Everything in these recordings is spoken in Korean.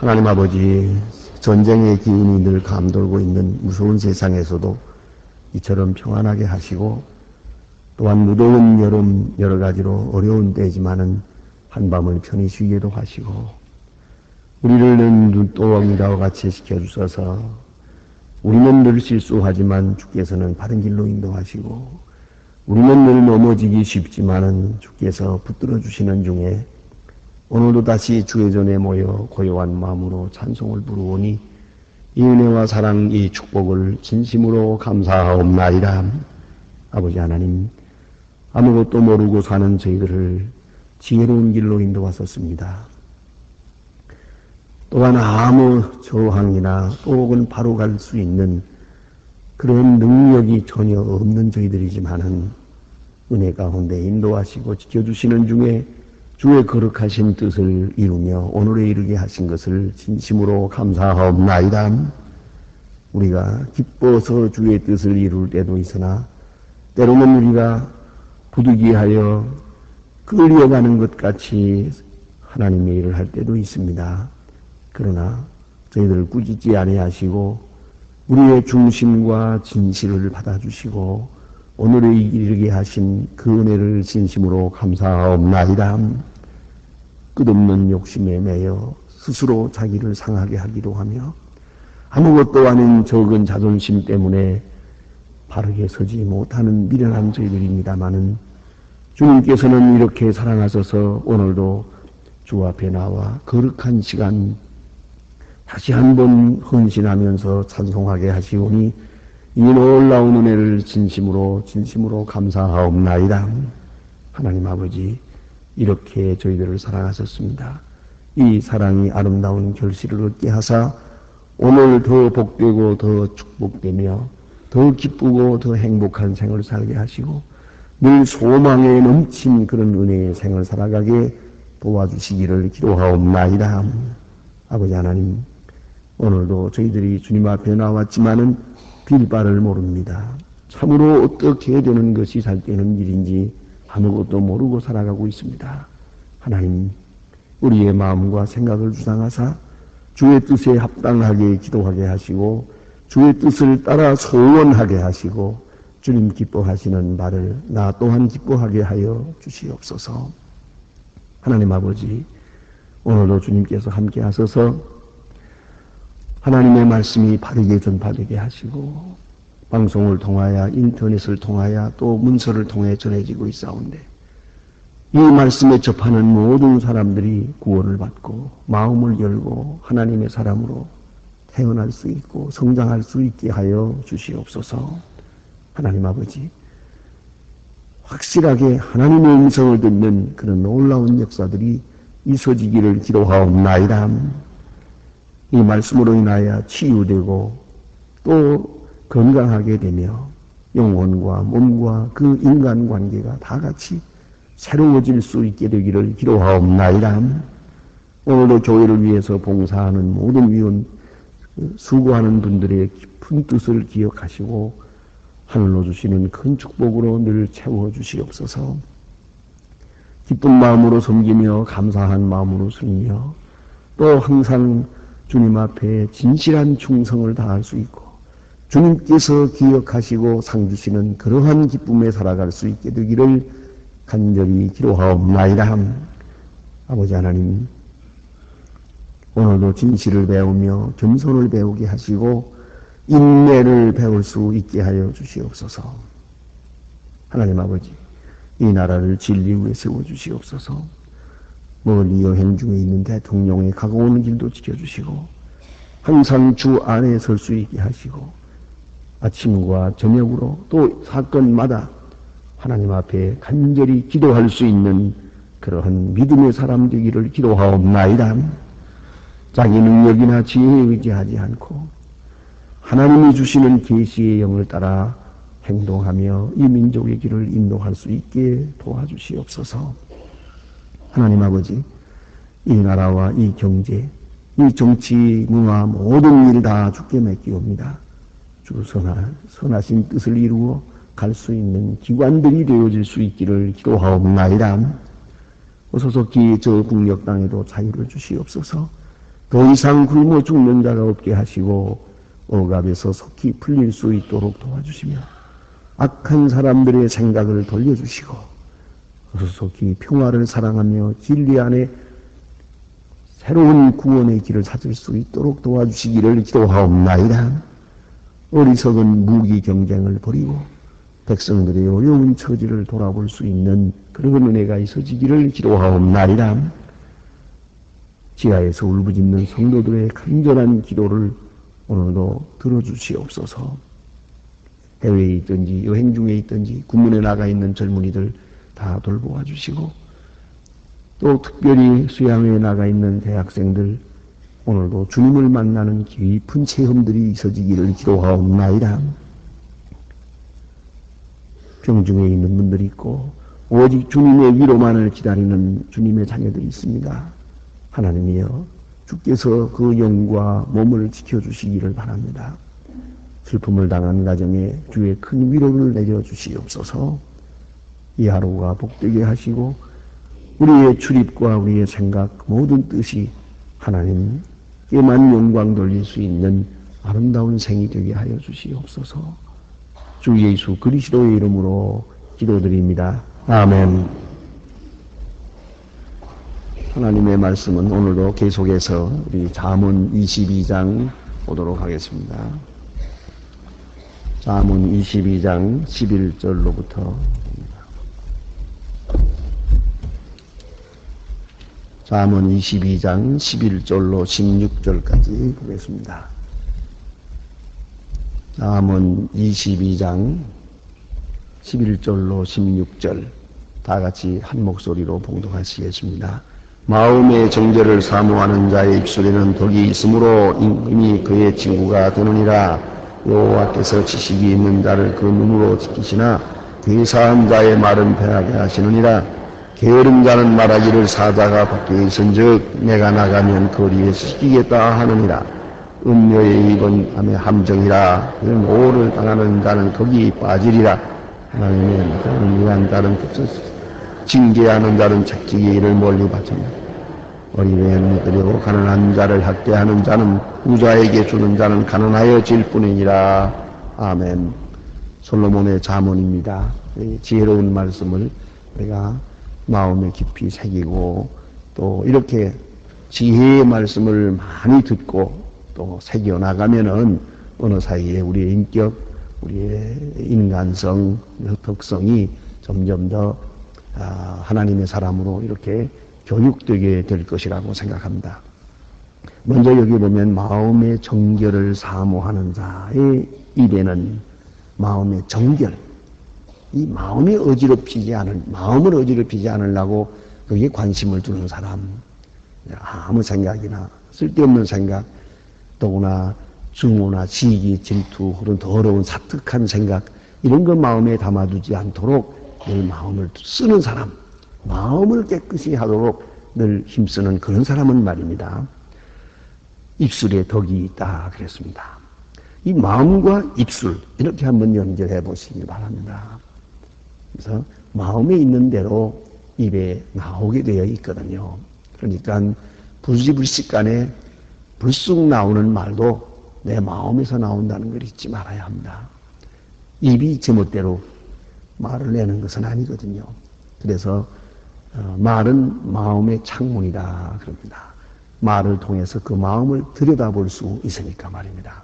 하나님 아버지, 전쟁의 기운이 늘 감돌고 있는 무서운 세상에서도 이처럼 평안하게 하시고, 또한 무더운 여름 여러 가지로 어려운 때지만은 한밤을 편히 쉬게도 하시고, 우리를 늘 눈동자와 같이 지켜주셔서 우리는 늘 실수하지만 주께서는 바른 길로 인도하시고, 우리는 늘 넘어지기 쉽지만은 주께서 붙들어 주시는 중에 오늘도 다시 주의 전에 모여 고요한 마음으로 찬송을 부르오니 이 은혜와 사랑, 이 축복을 진심으로 감사하옵나이다. 아버지 하나님, 아무것도 모르고 사는 저희들을 지혜로운 길로 인도하셨습니다. 또한 아무 저항이나 또 혹은 바로 갈 수 있는 그런 능력이 전혀 없는 저희들이지만은 은혜 가운데 인도하시고 지켜주시는 중에 주의 거룩하신 뜻을 이루며 오늘에 이르게 하신 것을 진심으로 감사하옵나이다. 우리가 기뻐서 주의 뜻을 이룰 때도 있으나 때로는 우리가 부득이하여 끌려가는 것 같이 하나님의 일을 할 때도 있습니다. 그러나 저희들을 꾸짖지 아니하시고 우리의 중심과 진실을 받아주시고 오늘에 이르게 하신 그 은혜를 진심으로 감사하옵나이다. 끝없는 욕심에 매여 스스로 자기를 상하게 하기도 하며 아무것도 아닌 적은 자존심 때문에 바르게 서지 못하는 미련한 저희들입니다마는 주님께서는 이렇게 사랑하셔서 오늘도 주 앞에 나와 거룩한 시간 다시 한번 헌신하면서 찬송하게 하시오니 이 놀라운 은혜를 진심으로 감사하옵나이다. 하나님 아버지, 이렇게 저희들을 사랑하셨습니다. 이 사랑이 아름다운 결실을 얻게 하사 오늘 더 복되고 더 축복되며 더 기쁘고 더 행복한 생을 살게 하시고 늘 소망에 넘친 그런 은혜의 생을 살아가게 도와주시기를 기도하옵나이다. 아버지 하나님, 오늘도 저희들이 주님 앞에 나왔지만은 빌바를 모릅니다. 참으로 어떻게 되는 것이 잘 되는 일인지 아무것도 모르고 살아가고 있습니다. 하나님, 우리의 마음과 생각을 주장하사 주의 뜻에 합당하게 기도하게 하시고 주의 뜻을 따라 소원하게 하시고 주님 기뻐하시는 바를 나 또한 기뻐하게 하여 주시옵소서. 하나님 아버지, 오늘도 주님께서 함께 하셔서 하나님의 말씀이 바르게 전파되게 하시고 방송을 통하여 인터넷을 통하여 또 문서를 통해 전해지고 있사온데 이 말씀에 접하는 모든 사람들이 구원을 받고 마음을 열고 하나님의 사람으로 태어날 수 있고 성장할 수 있게 하여 주시옵소서. 하나님 아버지, 확실하게 하나님의 음성을 듣는 그런 놀라운 역사들이 있어지기를 기도하옵나이다. 이 말씀으로 인하여 치유되고 또 건강하게 되며 영혼과 몸과 그 인간관계가 다 같이 새로워질 수 있게 되기를 기도하옵나이다. 오늘도 교회를 위해서 봉사하는 모든 위원, 수고하는 분들의 깊은 뜻을 기억하시고 하늘로 주시는 큰 축복으로 늘 채워주시옵소서. 기쁜 마음으로 섬기며 감사한 마음으로 섬기며 또 항상 주님 앞에 진실한 충성을 다할 수 있고 주님께서 기억하시고 상 주시는 그러한 기쁨에 살아갈 수 있게 되기를 간절히 기도하옵나이다. 아버지 하나님, 오늘도 진실을 배우며 겸손을 배우게 하시고 인내를 배울 수 있게 하여 주시옵소서. 하나님 아버지, 이 나라를 진리 위에 세워주시옵소서. 멀리 여행 중에 있는 대통령의 가까운 길도 지켜주시고 항상 주 안에 설 수 있게 하시고 아침과 저녁으로 또 사건마다 하나님 앞에 간절히 기도할 수 있는 그러한 믿음의 사람 되기를 기도하옵나이다. 자기 능력이나 지혜에 의지하지 않고 하나님이 주시는 계시의 영을 따라 행동하며 이 민족의 길을 인도할 수 있게 도와주시옵소서. 하나님 아버지, 이 나라와 이 경제, 이 정치, 문화 모든 일 다 주께 맡기옵니다. 주 선하신 뜻을 이루어 갈 수 있는 기관들이 되어질 수 있기를 기도하옵나이다. 어서서 저 국력 땅에도 자유를 주시옵소서. 더 이상 굶어 죽는 자가 없게 하시고 억압에서 속히 풀릴 수 있도록 도와주시며 악한 사람들의 생각을 돌려주시고 속히 평화를 사랑하며 진리 안에 새로운 구원의 길을 찾을 수 있도록 도와주시기를 기도하옵나이다. 어리석은 무기 경쟁을 버리고 백성들의 어려운 처지를 돌아볼 수 있는 그런 은혜가 있어지기를 기도하옵나이다. 지하에서 울부짖는 성도들의 간절한 기도를 오늘도 들어주시옵소서. 해외에 있든지 여행 중에 있든지 군문에 나가 있는 젊은이들 다 돌보아 주시고 또 특별히 수양회에 나가 있는 대학생들 오늘도 주님을 만나는 깊은 체험들이 있어지기를 기도하옵나이다. 병중에 있는 분들이 있고 오직 주님의 위로만을 기다리는 주님의 자녀들이 있습니다. 하나님이여 주께서 그 영과 몸을 지켜주시기를 바랍니다. 슬픔을 당한 가정에 주의 큰 위로를 내려주시옵소서. 이 하루가 복되게 하시고 우리의 출입과 우리의 생각 모든 뜻이 하나님께만 영광 돌릴 수 있는 아름다운 생이 되게 하여 주시옵소서. 주 예수 그리스도의 이름으로 기도드립니다. 아멘. 하나님의 말씀은 오늘도 계속해서 우리 잠언 22장 보도록 하겠습니다. 잠언 22장 11절로부터 잠언 22장 11절로 16절까지 보겠습니다. 잠언 22장 11절로 16절 다 같이 한 목소리로 봉독하시겠습니다. 마음의 정죄를 사모하는 자의 입술에는 덕이 있으므로 임금이 그의 친구가 되느니라. 여호와께서 지식이 있는 자를 그 눈으로 지키시나 괴사한 자의 말은 패하게 하시느니라. 게으른 자는 말하기를 사자가 밖에 있은즉 내가 나가면 거리에서 지키겠다 하느니라. 음녀의 입은 암의 함정이라. 이런 오를 당하는 자는 거기 빠지리라. 하나님의 자를 위한 자는 급소서 징계하는 자는 책찍이 이를 멀리 바칩니다. 어린애는 먹으려고 가난한 자를 학대하는 자는 부자에게 주는 자는 가난하여질 뿐이니라. 아멘. 솔로몬의 잠언입니다. 지혜로운 말씀을 우리가 마음에 깊이 새기고 또 이렇게 지혜의 말씀을 많이 듣고 또 새겨나가면은 어느 사이에 우리의 인격, 우리의 인간성, 덕성이 점점 더 하나님의 사람으로 이렇게 교육되게 될 것이라고 생각합니다. 먼저 여기 보면 마음의 정결을 사모하는 자의 입에는 마음의 정결, 이 마음이 마음을 어지럽히지 않으려고 거기에 관심을 두는 사람, 아무 생각이나 쓸데없는 생각, 더구나 증오나 시기, 질투, 그런 더러운 사특한 생각, 이런 거 마음에 담아두지 않도록 늘 마음을 쓰는 사람, 마음을 깨끗이 하도록 늘 힘쓰는 그런 사람은 말입니다. 입술에 덕이 있다 그랬습니다. 이 마음과 입술 이렇게 한번 연결해 보시기 바랍니다. 그래서 마음에 있는 대로 입에 나오게 되어 있거든요. 그러니까 불시불식간에 불쑥 나오는 말도 내 마음에서 나온다는 걸 잊지 말아야 합니다. 입이 제멋대로 말을 내는 것은 아니거든요. 그래서 말은 마음의 창문이다 그럽니다. 말을 통해서 그 마음을 들여다볼 수 있으니까 말입니다.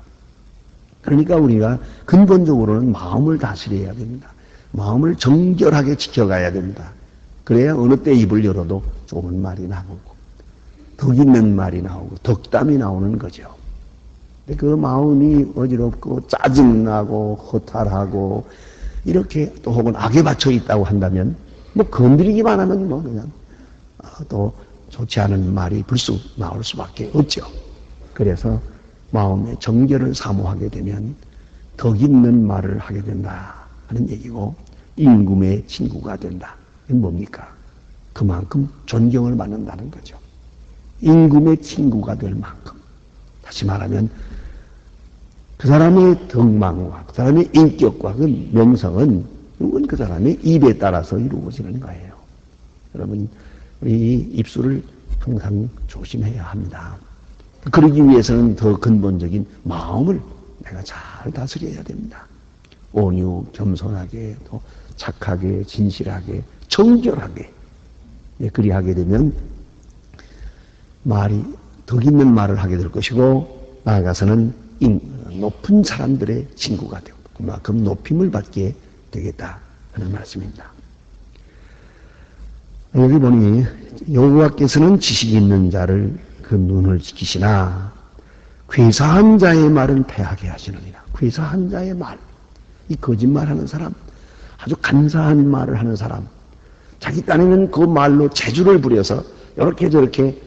그러니까 우리가 근본적으로는 마음을 다스려야 됩니다. 마음을 정결하게 지켜가야 됩니다. 그래야 어느 때 입을 열어도 좋은 말이 나오고 덕 있는 말이 나오고 덕담이 나오는 거죠. 근데 그 마음이 어지럽고 짜증나고 허탈하고 이렇게 또 혹은 악에 받쳐 있다고 한다면 뭐 건드리기만 하면 뭐 그냥 또 좋지 않은 말이 불쑥 나올 수밖에 없죠. 그래서 마음의 정결을 사모하게 되면 덕 있는 말을 하게 된다 하는 얘기고 임금의 친구가 된다. 이건 뭡니까? 그만큼 존경을 받는다는 거죠. 임금의 친구가 될 만큼. 다시 말하면 그 사람의 덕망과 그 사람의 인격과 그 명성은 이건 그 사람의 입에 따라서 이루어지는 거예요. 여러분 우리 입술을 항상 조심해야 합니다. 그러기 위해서는 더 근본적인 마음을 내가 잘 다스려야 됩니다. 온유, 겸손하게, 또 착하게, 진실하게, 정결하게. 예, 그리하게 되면 말이 덕 있는 말을 하게 될 것이고 나아가서는 높은 사람들의 친구가 되고 그만큼 높임을 받게 되겠다 하는 말씀입니다. 여기 보니 여호와께서는 지식 있는 자를 그 눈을 지키시나 괴사한 자의 말은 패하게 하시느니라. 괴사한 자의 말, 이 거짓말하는 사람, 아주 간사한 말을 하는 사람, 자기 딴에는 그 말로 재주를 부려서 이렇게 저렇게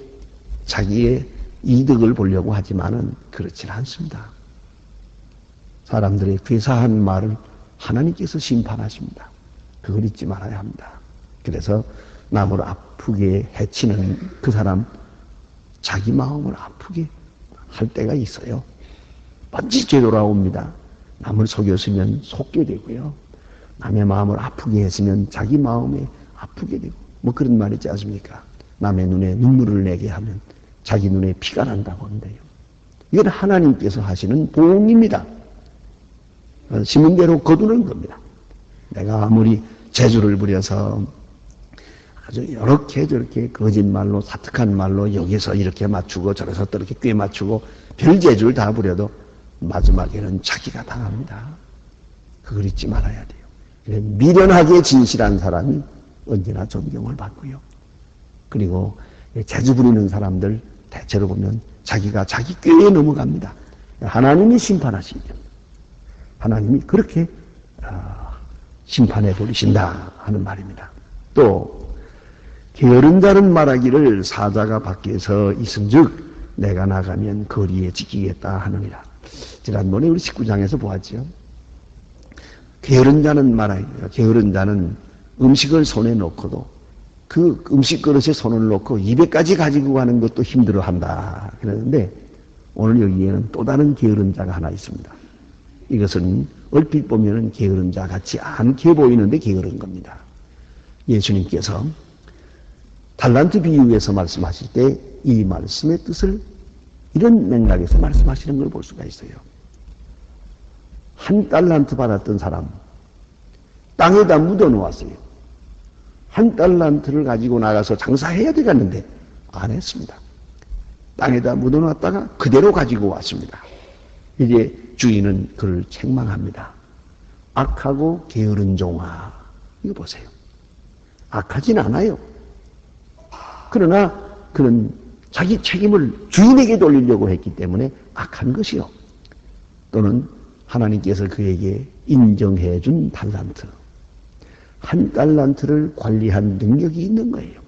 자기의 이득을 보려고 하지만은 그렇지 않습니다. 사람들의 괴사한 말을 하나님께서 심판하십니다. 그걸 잊지 말아야 합니다. 그래서 남을 아프게 해치는 그 사람, 자기 마음을 아프게 할 때가 있어요. 반드시 되돌아옵니다. 남을 속였으면 속게 되고요. 남의 마음을 아프게 했으면 자기 마음에 아프게 되고, 뭐 그런 말 있지 않습니까? 남의 눈에 눈물을 내게 하면 자기 눈에 피가 난다고 하는데요. 이건 하나님께서 하시는 보응입니다. 심은 대로 거두는 겁니다. 내가 아무리 재주를 부려서 아주 이렇게 저렇게 거짓말로 사특한 말로 여기서 이렇게 맞추고 저기서 또 이렇게 꽤 맞추고 별 재주를 다 부려도 마지막에는 자기가 당합니다. 그걸 잊지 말아야 돼요. 미련하게 진실한 사람이 언제나 존경을 받고요. 그리고 재주 부리는 사람들 대체로 보면 자기가 자기 꾀에 넘어갑니다. 하나님이 심판하시죠. 하나님이 그렇게 심판해 버리신다 하는 말입니다. 또 게으른 자는 말하기를 사자가 밖에서 있은즉 내가 나가면 거리에 지키겠다 하느니라. 지난번에 우리 19장에서 보았죠. 게으른 자는 말하기를, 게으른 자는 음식을 손에 놓고도 그 음식 그릇에 손을 놓고 입에까지 가지고 가는 것도 힘들어한다 그러는데 오늘 여기에는 또 다른 게으른 자가 하나 있습니다. 이것은 얼핏 보면 게으른 자 같지 않게 보이는데 게으른 겁니다. 예수님께서 달란트 비유에서 말씀하실 때 이 말씀의 뜻을 이런 맥락에서 말씀하시는 걸 볼 수가 있어요. 한 달란트 받았던 사람 땅에다 묻어 놓았어요. 한 달란트를 가지고 나가서 장사해야 되겠는데 안 했습니다. 땅에다 묻어 놨다가 그대로 가지고 왔습니다. 이제 주인은 그를 책망합니다. 악하고 게으른 종아. 이거 보세요. 악하진 않아요. 그러나 그런 자기 책임을 주인에게 돌리려고 했기 때문에 악한 것이요. 또는 하나님께서 그에게 인정해 준 달란트. 한 달란트를 관리한 능력이 있는 거예요.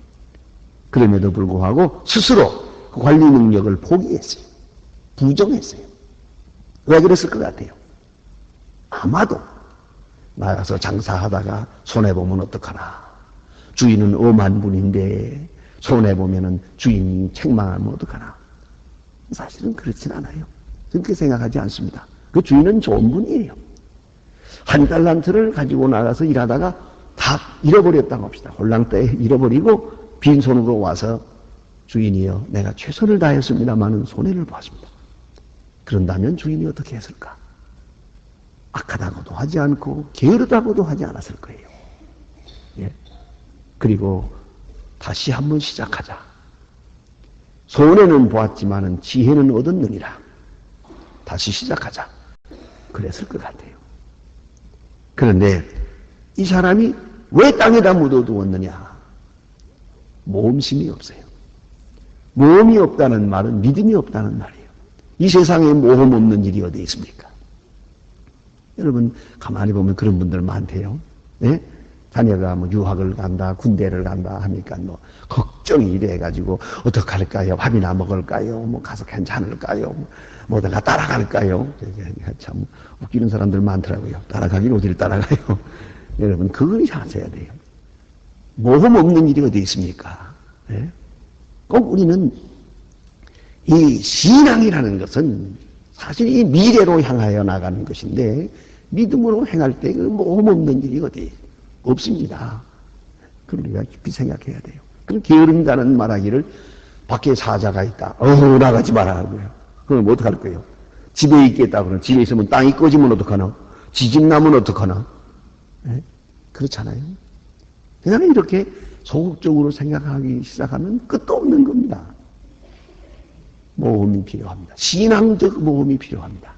그럼에도 불구하고 스스로 그 관리 능력을 포기했어요. 부정했어요. 왜 그랬을 것 같아요? 아마도 나가서 장사하다가 손해보면 어떡하나. 주인은 엄한 분인데 손해보면 주인이 책망하면 어떡하나. 사실은 그렇진 않아요. 그렇게 생각하지 않습니다. 그 주인은 좋은 분이에요. 한 달란트를 가지고 나가서 일하다가 다 잃어버렸다고 합시다. 홀랑떼에 잃어버리고 빈손으로 와서 주인이여 내가 최선을 다했습니다마는 손해를 보았습니다. 그런다면 주인이 어떻게 했을까? 악하다고도 하지 않고 게으르다고도 하지 않았을 거예요. 예. 그리고 다시 한번 시작하자. 손해는 보았지만은 지혜는 얻었느니라. 다시 시작하자. 그랬을 것 같아요. 그런데 이 사람이 왜 땅에다 묻어두었느냐? 모험심이 없어요. 모험이 없다는 말은 믿음이 없다는 말이에요. 이 세상에 모험 없는 일이 어디 있습니까? 여러분 가만히 보면 그런 분들 많대요. 네? 자녀가 뭐 유학을 간다, 군대를 간다 하니까 뭐 걱정이 이래가지고 어떡할까요? 밥이나 먹을까요? 뭐 가서 괜찮을까요? 뭐다가 따라갈까요? 참 웃기는 사람들 많더라고요. 따라가긴 어디를 따라가요? 여러분 그걸 하셔야 돼요. 모험 없는 일이 어디 있습니까? 네? 꼭 우리는 이 신앙이라는 것은 사실 이 미래로 향하여 나가는 것인데 믿음으로 행할 때 그 모험 없는 일이 어디 없습니다. 그걸 우리가 깊이 생각해야 돼요. 그럼 게으른 자는 말하기를 밖에 사자가 있다. 나가지 마라 하고요. 그럼 어떡할 거예요? 집에 있겠다 그러면 집에 있으면 땅이 꺼지면 어떡하나? 지진 나면 어떡하나? 네? 그렇잖아요. 그냥 이렇게 소극적으로 생각하기 시작하면 끝도 없는 겁니다. 모험이 필요합니다. 신앙적 모험이 필요합니다.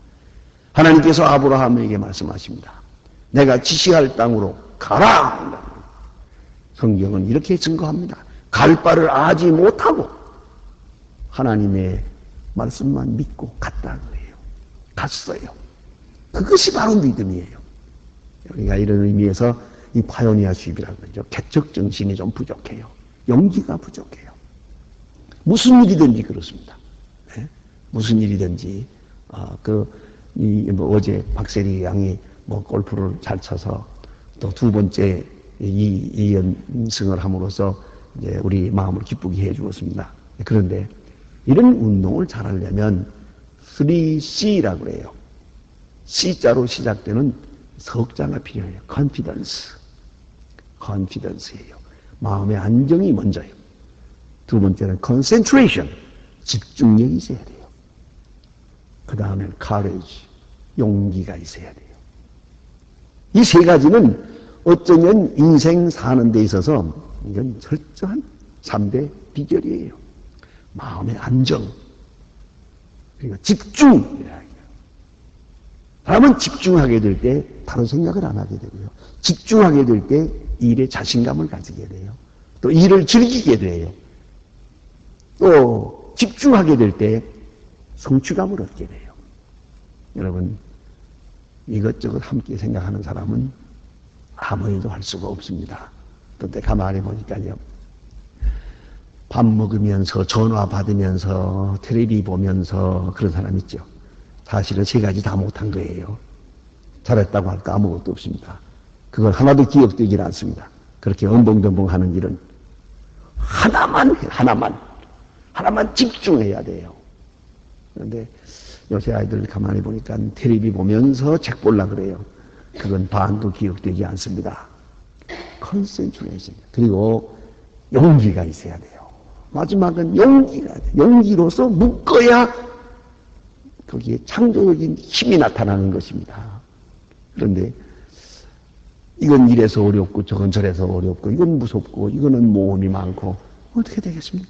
하나님께서 아브라함에게 말씀하십니다. 내가 지시할 땅으로 가라! 성경은 이렇게 증거합니다. 갈 바를 아지 못하고 하나님의 말씀만 믿고 갔다는 거예요. 갔어요. 그것이 바로 믿음이에요. 우리가 이런 의미에서 이 파요니아 수입이라고 그러죠. 개척 정신이 좀 부족해요. 용기가 부족해요. 무슨 일이든지 그렇습니다. 네? 무슨 일이든지 어제 박세리 양이 골프를 잘 쳐서 또 두 번째 이 연승을 함으로써 이제 우리 마음을 기쁘게 해 주었습니다. 그런데 이런 운동을 잘하려면 3C라고 그래요. C자로 시작되는 석자가 필요해요. confidence예요. 마음의 안정이 먼저예요. 두 번째는 concentration, 집중력이 있어야 돼요. 그 다음엔 courage, 용기가 있어야 돼요. 이 세 가지는 어쩌면 인생 사는 데 있어서 이건 철저한 3대 비결이에요. 마음의 안정, 그리고 집중. 사람은 집중하게 될 때 다른 생각을 안 하게 되고요. 집중하게 될 때 일에 자신감을 가지게 돼요. 또 일을 즐기게 돼요. 또 집중하게 될 때 성취감을 얻게 돼요. 여러분, 이것저것 함께 생각하는 사람은 아무 일도 할 수가 없습니다. 그런데 가만히 보니까요. 밥 먹으면서 전화 받으면서 텔레비 보면서 그런 사람 있죠. 사실은 세 가지 다 못한 거예요. 잘했다고 할 거 아무것도 없습니다. 그걸 하나도 기억되질 않습니다. 그렇게 엉벙덩벙 하는 일은 하나만 집중해야 돼요. 그런데 요새 아이들 가만히 보니까 텔레비 보면서 책 보려고 그래요. 그건 반도 기억되지 않습니다. 컨센트레이션. 그리고 용기가 있어야 돼요. 마지막은 용기가 돼요. 용기로서 묶어야 거기에 창조적인 힘이 나타나는 것입니다. 그런데 이건 이래서 어렵고 저건 저래서 어렵고 이건 무섭고 이거는 모험이 많고 어떻게 되겠습니까?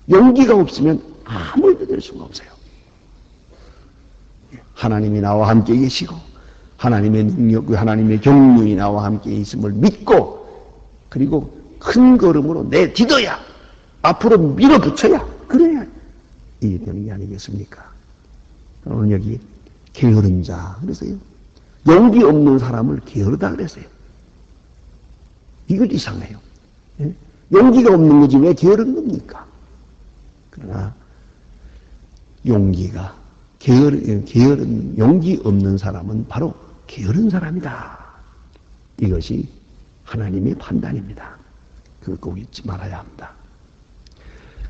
용기가 없으면 아무 일도 될 수가 없어요. 하나님이 나와 함께 계시고 하나님의 능력, 하나님의 경륜이 나와 함께 있음을 믿고 그리고 큰 걸음으로 내딛어야 앞으로 밀어붙여야 그래야 이게 되는 게 아니겠습니까? 오늘 여기 게으른 자 그래서요. 용기 없는 사람을 게으르다 그랬어요. 이걸 이상해요. 예? 용기가 없는 거지 왜 게으른 겁니까? 그러나 용기가 게으른 용기 없는 사람은 바로 게으른 사람이다. 이것이 하나님의 판단입니다. 그걸 꼭 잊지 말아야 합니다.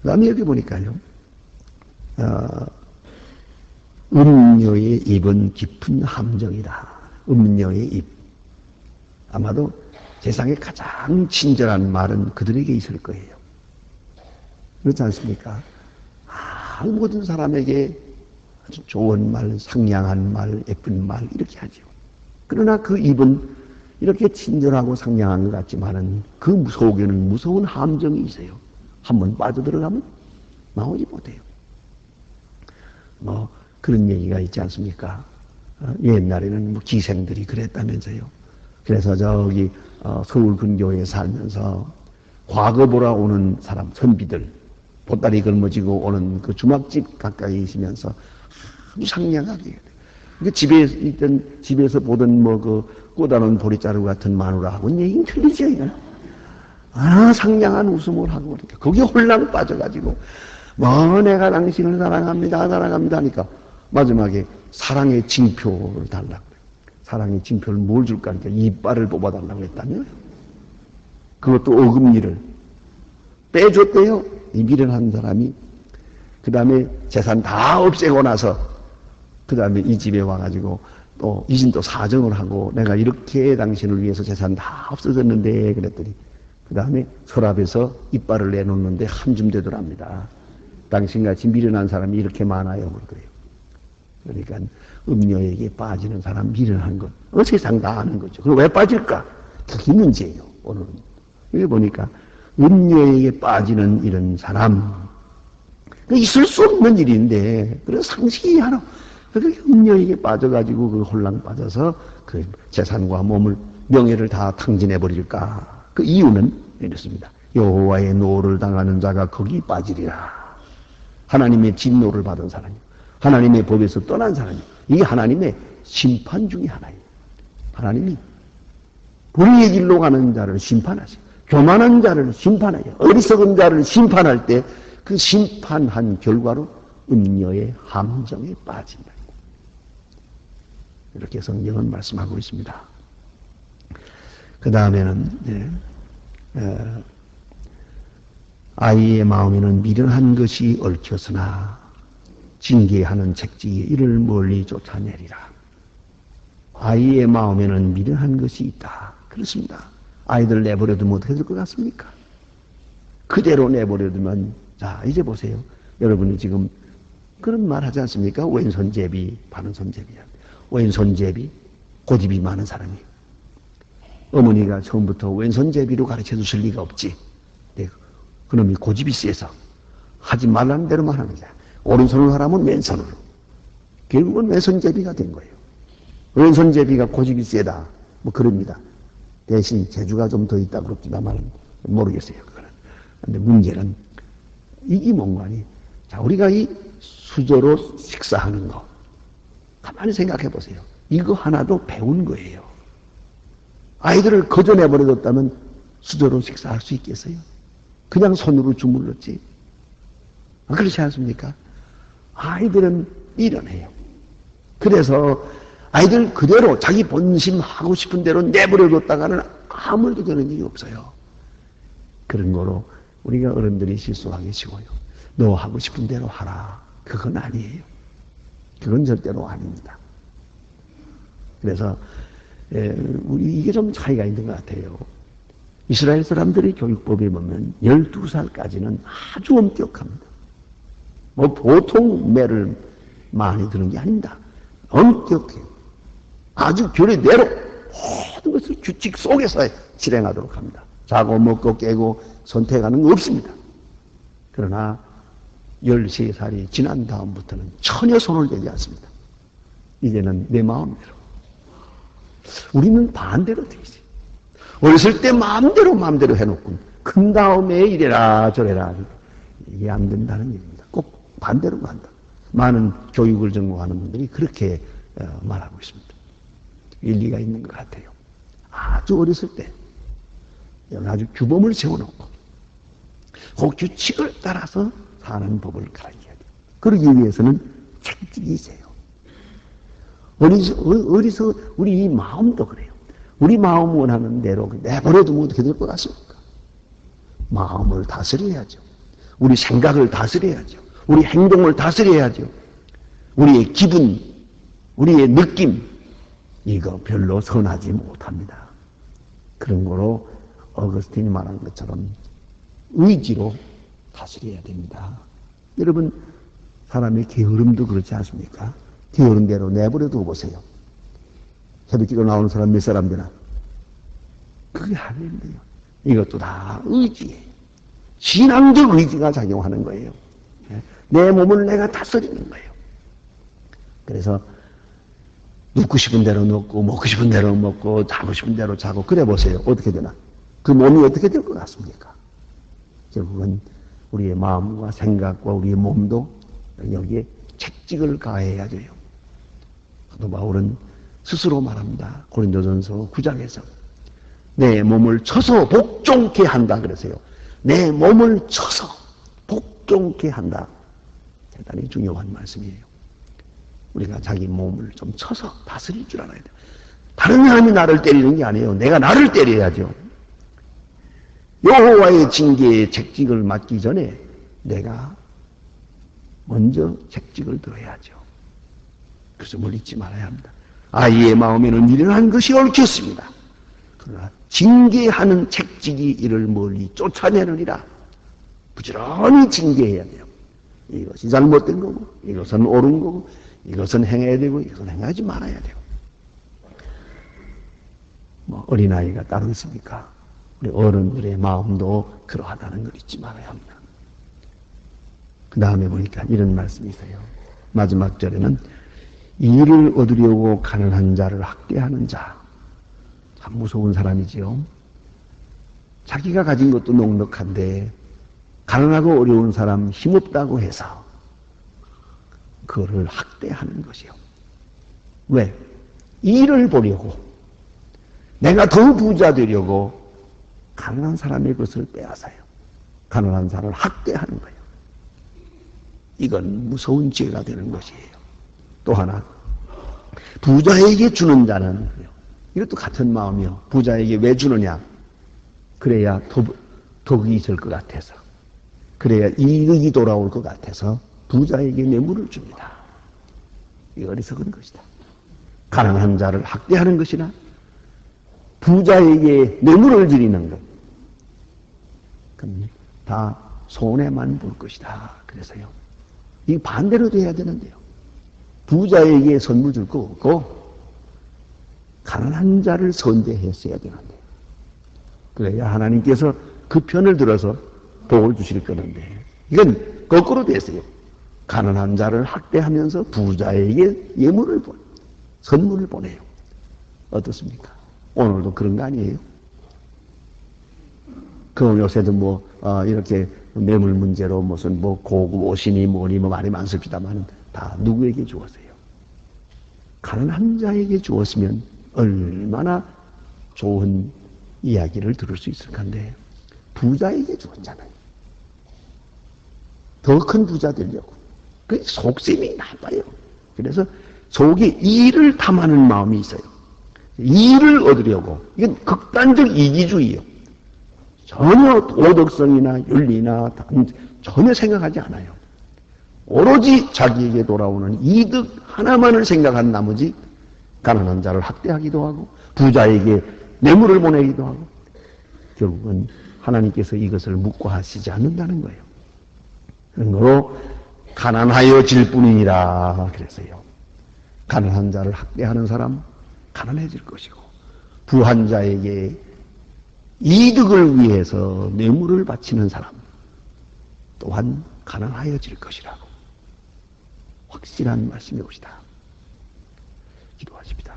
그 다음에 여기 보니까요. 음녀의 입은 깊은 함정이다. 음녀의 입. 아마도 세상에 가장 친절한 말은 그들에게 있을 거예요. 그렇지 않습니까? 모든 사람에게 아주 좋은 말, 상냥한 말, 예쁜 말 이렇게 하죠. 그러나 그 입은 이렇게 친절하고 상냥한 것 같지만은 그 속에는 무서운 함정이 있어요. 한번 빠져들어가면 나오지 못해요. 그런 얘기가 있지 않습니까? 옛날에는 기생들이 그랬다면서요. 그래서 저기 서울 근교에 살면서 과거 보러 오는 사람, 선비들, 보따리 걸머지고 오는 그 주막집 가까이 있으면서 아주 상냥하게. 그 집에서 보던 그 꼬다놓은 보리자루 같은 마누라하고는 얘기는 틀리죠, 이건. 상냥한 웃음을 하고 그러니까. 거기에 홀랑 빠져가지고, 내가 당신을 사랑합니다 하니까, 마지막에 사랑의 징표를 달라고 그래요. 사랑의 징표를 뭘 줄까 하니까 이빨을 뽑아달라고 했다며? 그것도 어금니를 빼줬대요. 이 미련한 사람이. 그 다음에 재산 다 없애고 나서, 그 다음에 이 집에 와가지고, 이진 또 사정을 하고, 내가 이렇게 당신을 위해서 재산 다 없어졌는데, 그랬더니, 그 다음에 서랍에서 이빨을 내놓는데 한 줌 되더랍니다. 당신같이 미련한 사람이 이렇게 많아요. 그래요. 그러니까 음녀에게 빠지는 사람 미련한 것. 세상 다 아는 거죠. 그럼 왜 빠질까? 그게 문제예요. 오늘은. 여기 보니까 음녀에게 빠지는 이런 사람. 있을 수 없는 일인데, 그래서 상식이 하나. 그렇게 음녀에게 빠져가지고 그 혼란 빠져서 그 재산과 몸을, 명예를 다 탕진해버릴까. 그 이유는 이렇습니다. 여호와의 노를 당하는 자가 거기 빠지리라. 하나님의 진노를 받은 사람이요. 하나님의 법에서 떠난 사람이요. 이게 하나님의 심판 중에 하나예요. 하나님이 불의의 길로 가는 자를 심판하세요. 교만한 자를 심판하여 어리석은 자를 심판할 때 그 심판한 결과로 음녀의 함정에 빠진다. 이렇게 성경은 말씀하고 있습니다. 그 다음에는 아이의 마음에는 미련한 것이 얽혔으나 징계하는 책지에 이를 멀리 쫓아내리라. 아이의 마음에는 미련한 것이 있다. 그렇습니다. 아이들 내버려두면 어떻게 될 것 같습니까? 그대로 내버려두면, 자, 이제 보세요. 여러분이 지금 그런 말 하지 않습니까? 왼손잡이, 바른손잡이야. 왼손잡이, 고집이 많은 사람이에요. 어머니가 처음부터 왼손잡이로 가르쳐 주실 리가 없지. 네, 그놈이 고집이 세서 하지 말라는 대로만 하는 거야. 오른손으로 하라면 왼손으로. 결국은 왼손잡이가 된 거예요. 왼손잡이가 고집이 세다. 뭐 그럽니다. 대신 재주가 좀 더 있다 그럽니다만 모르겠어요. 그거는. 근데 문제는 이게 뭔가니? 자, 우리가 이 수저로 식사하는 거 가만히 생각해 보세요. 이거 하나도 배운 거예요. 아이들을 거저 내버려뒀다면 수저로 식사할 수 있겠어요? 그냥 손으로 주물렀지. 그렇지 않습니까? 아이들은 미련해요. 그래서 아이들 그대로 자기 본심 하고 싶은 대로 내버려뒀다가는 아무 일도 되는 일이 없어요. 그런 거로 우리가 어른들이 실수하기 쉬워요. 너 하고 싶은 대로 하라. 그건 아니에요. 그건 절대로 아닙니다. 그래서 우리 이게 좀 차이가 있는 것 같아요. 이스라엘 사람들의 교육법에 보면 12살까지는 아주 엄격합니다. 뭐 보통 매를 많이 드는 게 아닙니다. 엄격해요. 아주 규례대로 모든 것을 규칙 속에서 실행하도록 합니다. 자고 먹고 깨고 선택하는 거 없습니다. 그러나 13살이 지난 다음부터는 전혀 손을 대지 않습니다. 이제는 내 마음대로. 우리는 반대로 되어 있어요. 어렸을 때 마음대로 해놓고 큰 다음에 이래라 저래라. 이게 안 된다는 얘기입니다. 꼭 반대로 한다. 많은 교육을 전공하는 분들이 그렇게 말하고 있습니다. 일리가 있는 것 같아요. 아주 어렸을 때 아주 규범을 세워놓고 그 규칙을 따라서 사는 법을 가르쳐야 돼요. 그러기 위해서는 책임이 있어요. 어디서 우리 이 마음도 그래요. 우리 마음 원하는 대로 내버려두면 어떻게 될 것 같습니까? 마음을 다스려야죠. 우리 생각을 다스려야죠. 우리 행동을 다스려야죠. 우리의 기분, 우리의 느낌, 이거 별로 선하지 못합니다. 그런 거로 어거스틴이 말한 것처럼 의지로 다스려야 됩니다. 여러분, 사람의 게으름도 그렇지 않습니까? 게으른 대로 내버려 두고 보세요. 새벽기도 나오는 사람 몇 사람 되나? 그게 아닌데요. 이것도 다 의지예요. 신앙적 의지가 작용하는 거예요. 내 몸을 내가 다스리는 거예요. 그래서 눕고 싶은 대로 눕고 먹고 싶은 대로 먹고 자고 싶은 대로 자고 그래 보세요. 어떻게 되나? 그 몸이 어떻게 될 것 같습니까? 결국은 우리의 마음과 생각과 우리의 몸도 여기에 책직을 가해야 돼요. 사도 바울은 스스로 말합니다. 고린도전서 9장에서 내 몸을 쳐서 복종케 한다 그러세요. 내 몸을 쳐서 복종케 한다. 대단히 중요한 말씀이에요. 우리가 자기 몸을 좀 쳐서 다스릴 줄 알아야 돼요. 다른 사람이 나를 때리는 게 아니에요. 내가 나를 때려야죠. 여호와의 징계의 책직을 맡기 전에 내가 먼저 책직을 들어야죠. 그래서 뭘 잊지 말아야 합니다. 아이의 마음에는 미련한 것이 얽혔습니다. 그러나 징계하는 책직이 이를 멀리 쫓아내느니라. 부지런히 징계해야 돼요. 이것이 잘못된 거고, 이것은 옳은 거고, 이것은 행해야 되고, 이것은 행하지 말아야 되고. 어린아이가 따로 있습니까? 우리 어른들의 마음도 그러하다는 걸 잊지 말아야 합니다. 그 다음에 보니까 이런 말씀이 있어요. 마지막 절에는 이를 얻으려고 가난한 자를 학대하는 자. 참 무서운 사람이지요. 자기가 가진 것도 넉넉한데 가난하고 어려운 사람, 힘없다고 해서 그거를 학대하는 것이요. 왜? 이를 보려고, 내가 더 부자 되려고 가난한 사람의 것을 빼앗아요. 가난한 사람을 학대하는 거예요. 이건 무서운 죄가 되는 것이에요. 또 하나, 부자에게 주는 자는, 이것도 같은 마음이요. 부자에게 왜 주느냐? 그래야 덕이 있을 것 같아서, 그래야 이익이 돌아올 것 같아서 부자에게 뇌물을 줍니다. 이 어리석은 것이다. 가난한 자를 학대하는 것이나 부자에게 뇌물을 드리는 것, 그럼 다 손해만 볼 것이다. 그래서요, 이 반대로 돼야 되는데요. 부자에게 선물 줄 거 없고 가난한 자를 선대했어야 되는데, 그래야 하나님께서 그 편을 들어서 복을 주실 거는데, 이건 거꾸로 됐어요. 가난한 자를 학대하면서 부자에게 예물을 선물을 보내요. 어떻습니까? 오늘도 그런 거 아니에요? 그럼 요새도 이렇게 뇌물 문제로 무슨 고급 옷이니 뭐니 말이 많습니다만 다 누구에게 주었어요? 가난한 자에게 주었으면 얼마나 좋은 이야기를 들을 수 있을 건데, 부자에게 주었잖아요. 더 큰 부자 되려고. 그 속셈이 나빠요. 그래서 속에 이를 탐하는 마음이 있어요. 이를 얻으려고. 이건 극단적 이기주의예요. 전혀 도덕성이나 윤리나 전혀 생각하지 않아요. 오로지 자기에게 돌아오는 이득 하나만을 생각한 나머지 가난한 자를 학대하기도 하고 부자에게 뇌물을 보내기도 하고, 결국은 하나님께서 이것을 묵과하시지 않는다는 거예요. 그런 거로 가난하여질 뿐이니라 그랬어요. 가난한 자를 학대하는 사람 가난해질 것이고, 부한 자에게 이득을 위해서 뇌물을 바치는 사람 또한 가난하여질 것이라고 확실한 말씀이 오시다. 기도하십니다.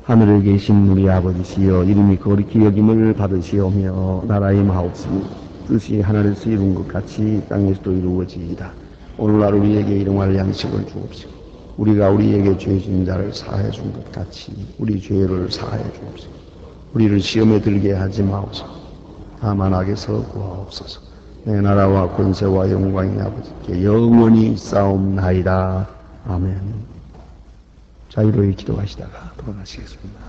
하늘에 계신 우리 아버지시여, 이름이 거룩히 여김을 받으시오며 나라의 마옵시니 뜻이 하늘에서 이룬 것 같이 땅에서도 이루어지이다. 오늘날 우리에게 일용할 양식을 주옵시고, 우리가 우리에게 죄진 자를 사하여 준 것 같이 우리 죄를 사하여 주옵시고, 우리를 시험에 들게 하지 마옵소서. 다만 악에서 구하옵소서. 내 나라와 권세와 영광이 아버지께 영원히 있사옵나이다. 아멘. 자유로이 기도하시다가 돌아가시겠습니다.